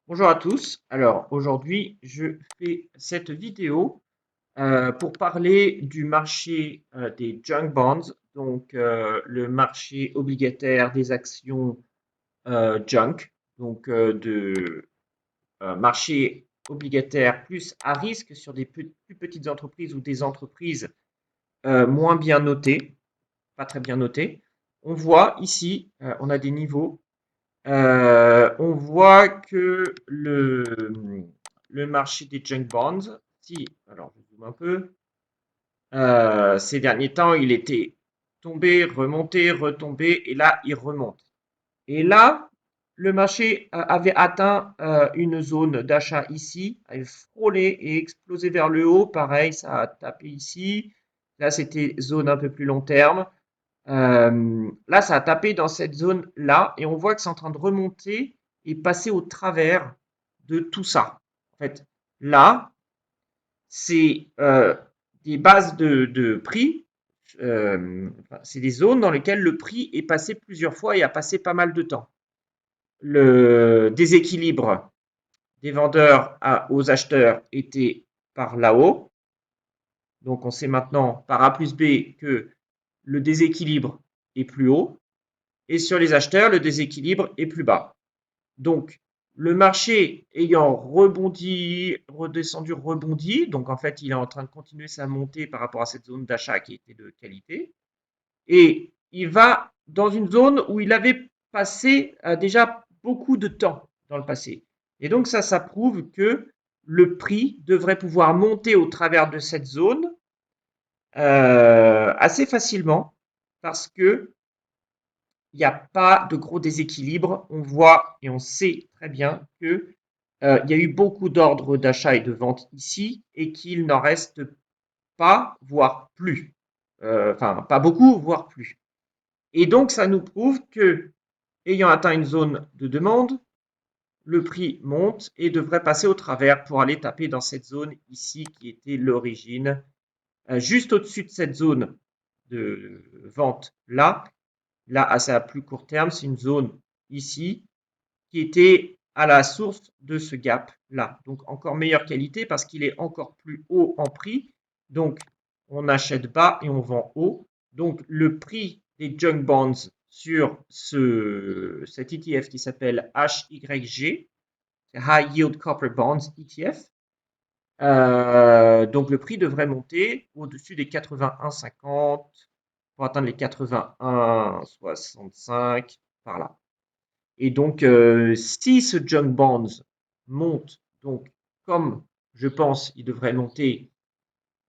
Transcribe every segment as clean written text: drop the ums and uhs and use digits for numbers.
Bonjour à tous. Alors aujourd'hui, je fais cette vidéo pour parler du marché des junk bonds, donc le marché obligataire des actions junk, donc de marché obligataire plus à risque sur des plus petites entreprises ou des entreprises moins bien notées, pas très bien notées. On voit ici, on a des niveaux. On voit que le marché des junk bonds, si, alors je zoome un peu, ces derniers temps, il était tombé, remonté, retombé, et là, il remonte. Et là, le marché avait atteint une zone d'achat ici, avait frôlé et explosé vers le haut. Pareil, ça a tapé ici. Là, c'était zone un peu plus long terme. Là, ça a tapé dans cette zone-là et on voit que c'est en train de remonter et passer au travers de tout ça. En fait, là, c'est des bases de prix. C'est des zones dans lesquelles le prix est passé plusieurs fois et a passé pas mal de temps. Le déséquilibre des vendeurs aux acheteurs était par là-haut. Donc, on sait maintenant par A plus B que le déséquilibre est plus haut. Et sur les acheteurs, le déséquilibre est plus bas. Donc, le marché ayant rebondi, redescendu, rebondi, donc en fait, il est en train de continuer sa montée par rapport à cette zone d'achat qui était de qualité. Et il va dans une zone où il avait passé déjà beaucoup de temps dans le passé. Et donc, ça prouve que le prix devrait pouvoir monter au travers de cette zone assez facilement parce que il n'y a pas de gros déséquilibre. On voit et on sait très bien que il y a eu beaucoup d'ordres d'achat et de vente ici et qu'il n'en reste pas, voire plus. Enfin, pas beaucoup, voire plus. Et donc, ça nous prouve que, ayant atteint une zone de demande, le prix monte et devrait passer au travers pour aller taper dans cette zone ici qui était l'origine. Juste au-dessus de cette zone de vente là, là, à plus court terme, c'est une zone ici qui était à la source de ce gap-là. Donc, encore meilleure qualité parce qu'il est encore plus haut en prix. Donc, on achète bas et on vend haut. Donc, le prix des junk bonds sur cet ETF qui s'appelle HYG, High Yield Copper Bonds ETF, donc le prix devrait monter au-dessus des 81,50 pour atteindre les 81,65 par là. Et donc, si ce junk bonds monte, donc comme je pense il devrait monter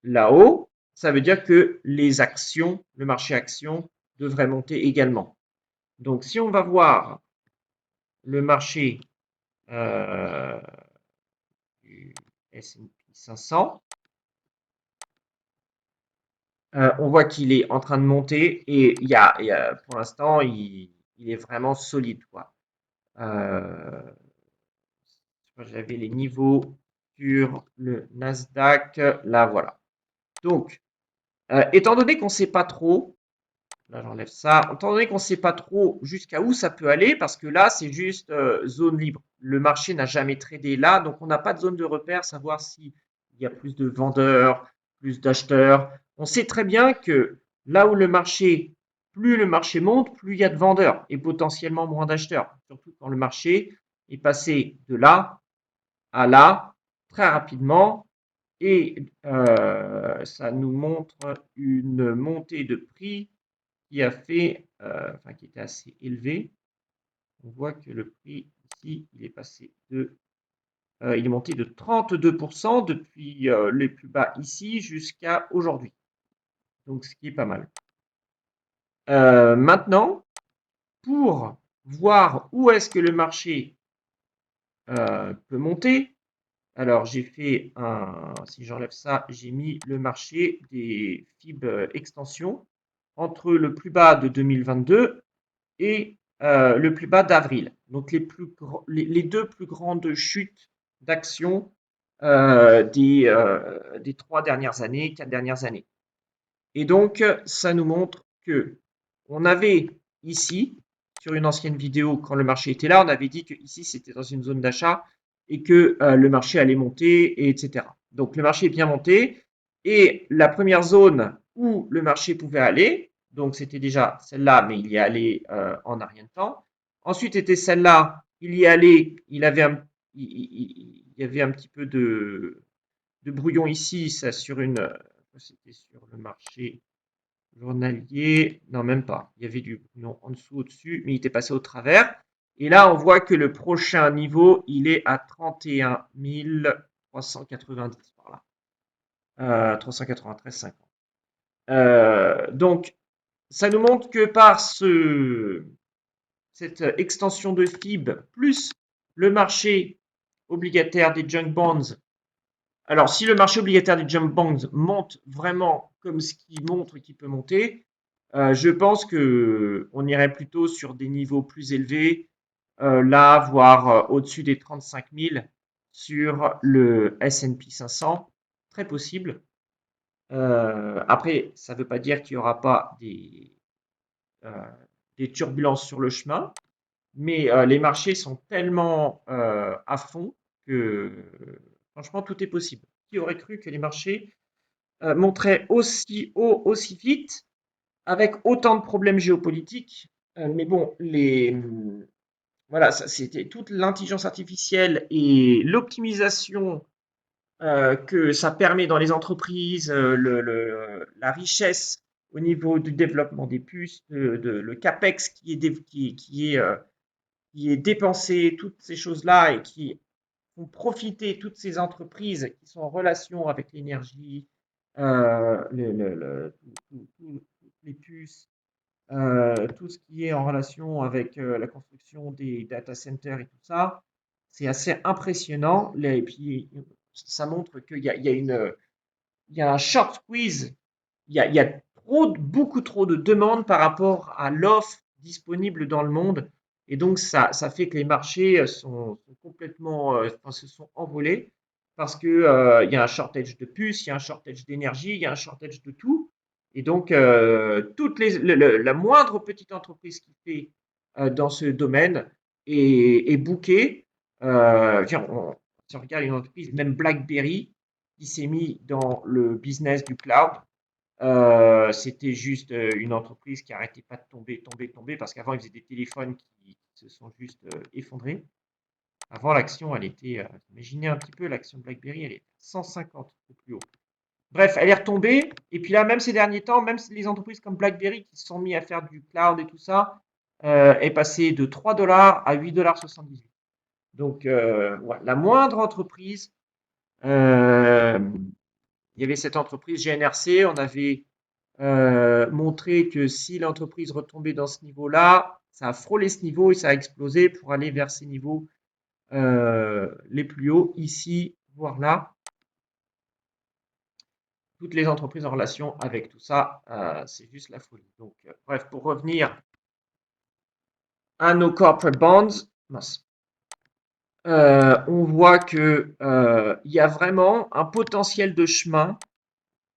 là-haut, ça veut dire que les actions, le marché actions devrait monter également. Donc, si on va voir le marché du S&P 500, on voit qu'il est en train de monter et pour l'instant, il est vraiment solide, quoi. J'avais les niveaux sur le Nasdaq, là voilà. Donc, étant donné qu'on ne sait pas trop, là j'enlève ça, étant donné qu'on ne sait pas trop jusqu'à où ça peut aller, parce que là c'est juste zone libre. Le marché n'a jamais tradé là, donc on n'a pas de zone de repère, savoir s'il y a plus de vendeurs, plus d'acheteurs. On sait très bien que là où plus le marché monte, plus il y a de vendeurs et potentiellement moins d'acheteurs. Surtout quand le marché est passé de là à là très rapidement et ça nous montre une montée de prix qui a fait, enfin qui était assez élevée. On voit que le prix ici, il est passé il est monté de 32% depuis les plus bas ici jusqu'à aujourd'hui. Donc ce qui est pas mal. Maintenant, pour voir où est-ce que le marché peut monter, alors j'ai fait si j'enlève ça, j'ai mis le marché des FIB extension entre le plus bas de 2022 et le plus bas d'avril. Donc les deux plus grandes chutes d'actions des 3 dernières années, 4 dernières années. Et donc, ça nous montre que on avait ici, sur une ancienne vidéo, quand le marché était là, on avait dit que ici c'était dans une zone d'achat et que le marché allait monter, etc. Donc le marché est bien monté et la première zone où le marché pouvait aller, donc c'était déjà celle-là, mais il y allait en un rien de temps. Ensuite était celle-là, il y allait, il y avait un petit peu de brouillon ici, ça sur c'était sur le marché journalier, non même pas, il y avait du brouillon en dessous, au-dessus, mais il était passé au travers. Et là, on voit que le prochain niveau, il est à 31 390 par là, 393,50. Donc, ça nous montre que par cette extension de FIB plus le marché obligataire des junk bonds. Alors, si le marché obligataire des junk bonds monte vraiment comme ce qui montre qu'il peut monter, je pense que on irait plutôt sur des niveaux plus élevés, là, voire au-dessus des 35 000 sur le S&P 500, très possible. Après, ça ne veut pas dire qu'il n'y aura pas euh, des turbulences sur le chemin, mais les marchés sont tellement à fond que franchement, tout est possible. Qui aurait cru que les marchés monteraient aussi haut, aussi vite, avec autant de problèmes géopolitiques? Mais bon, voilà, c'était toute l'intelligence artificielle et l'optimisation que ça permet dans les entreprises, la richesse au niveau du développement des puces, le CAPEX qui est dépensé, toutes ces choses-là et qui font profiter toutes ces entreprises qui sont en relation avec l'énergie, toutes les puces, tout ce qui est en relation avec la construction des data centers et tout ça, c'est assez impressionnant. Et puis, ça montre il y a un short squeeze, il y a beaucoup trop de demandes par rapport à l'offre disponible dans le monde. Et donc, ça fait que les marchés sont complètement, se sont envolés parce que, il y a un shortage de puces, il y a un shortage d'énergie, il y a un shortage de tout. Et donc, la moindre petite entreprise qui fait dans ce domaine est bookée. Si on regarde une entreprise, même BlackBerry, qui s'est mis dans le business du cloud, c'était juste une entreprise qui arrêtait pas de tomber, parce qu'avant, ils faisaient des téléphones qui se sont juste effondrés. Avant, l'action, elle était, imaginez un petit peu, l'action de BlackBerry, elle est 150 au plus haut. Bref, elle est retombée. Et puis là, même ces derniers temps, même les entreprises comme BlackBerry qui se sont mis à faire du cloud et tout ça, est passée de 3 dollars à 8,78 $. Donc, ouais, la moindre entreprise, euh, il y avait cette entreprise GNRC, on avait montré que si l'entreprise retombait dans ce niveau-là, ça a frôlé ce niveau et ça a explosé pour aller vers ces niveaux les plus hauts, ici, voire là. Toutes les entreprises en relation avec tout ça, c'est juste la folie. Donc, bref, pour revenir à nos corporate bonds, on voit que il y a vraiment un potentiel de chemin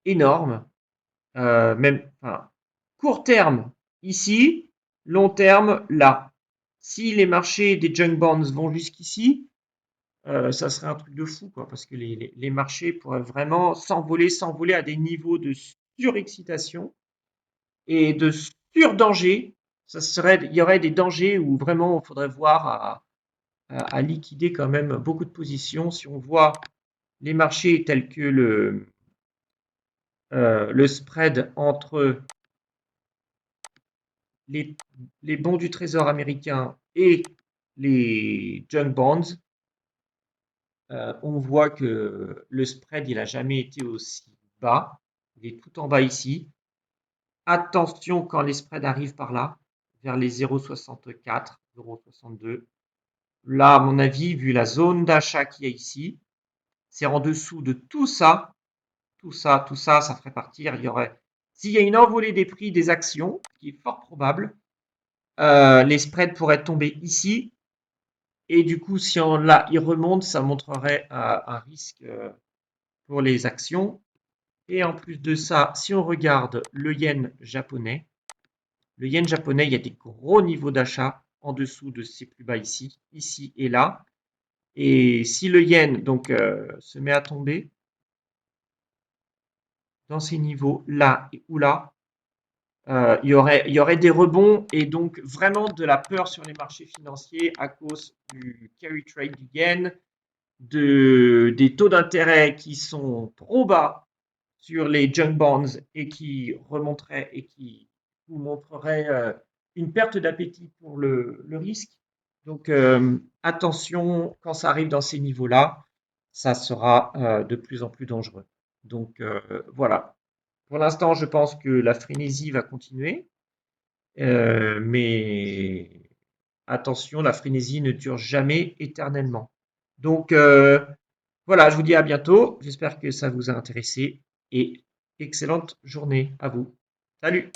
énorme, même enfin, court terme ici, long terme là. Si les marchés des junk bonds vont jusqu'ici, ça serait un truc de fou, quoi, parce que les marchés pourraient vraiment s'envoler à des niveaux de surexcitation et de surdanger. Il y aurait des dangers où vraiment il faudrait voir à liquider quand même beaucoup de positions. Si on voit les marchés tels que le spread entre les, les bons du trésor américain et les junk bonds, on voit que le spread, il n'a jamais été aussi bas. Il est tout en bas ici. Attention quand les spreads arrivent par là, vers les 0,64, 0,62. Là, à mon avis, vu la zone d'achat qu'il y a ici, c'est en dessous de tout ça, ça ferait partir. S'il y a une envolée des prix des actions, ce qui est fort probable, les spreads pourraient tomber ici. Et du coup, si là, il remonte, ça montrerait un risque pour les actions. Et en plus de ça, si on regarde le yen japonais, il y a des gros niveaux d'achat en dessous de ces plus bas ici et là. Et si le yen donc se met à tomber dans ces niveaux là ou là, il y aurait des rebonds et donc vraiment de la peur sur les marchés financiers à cause du carry trade du yen, des taux d'intérêt qui sont trop bas sur les junk bonds et qui remonteraient et qui vous montreraient une perte d'appétit pour le risque. Donc attention, quand ça arrive dans ces niveaux-là, ça sera de plus en plus dangereux. Donc voilà. Pour l'instant, je pense que la frénésie va continuer, mais attention, la frénésie ne dure jamais éternellement. Donc voilà, je vous dis à bientôt. J'espère que ça vous a intéressé et excellente journée à vous. Salut!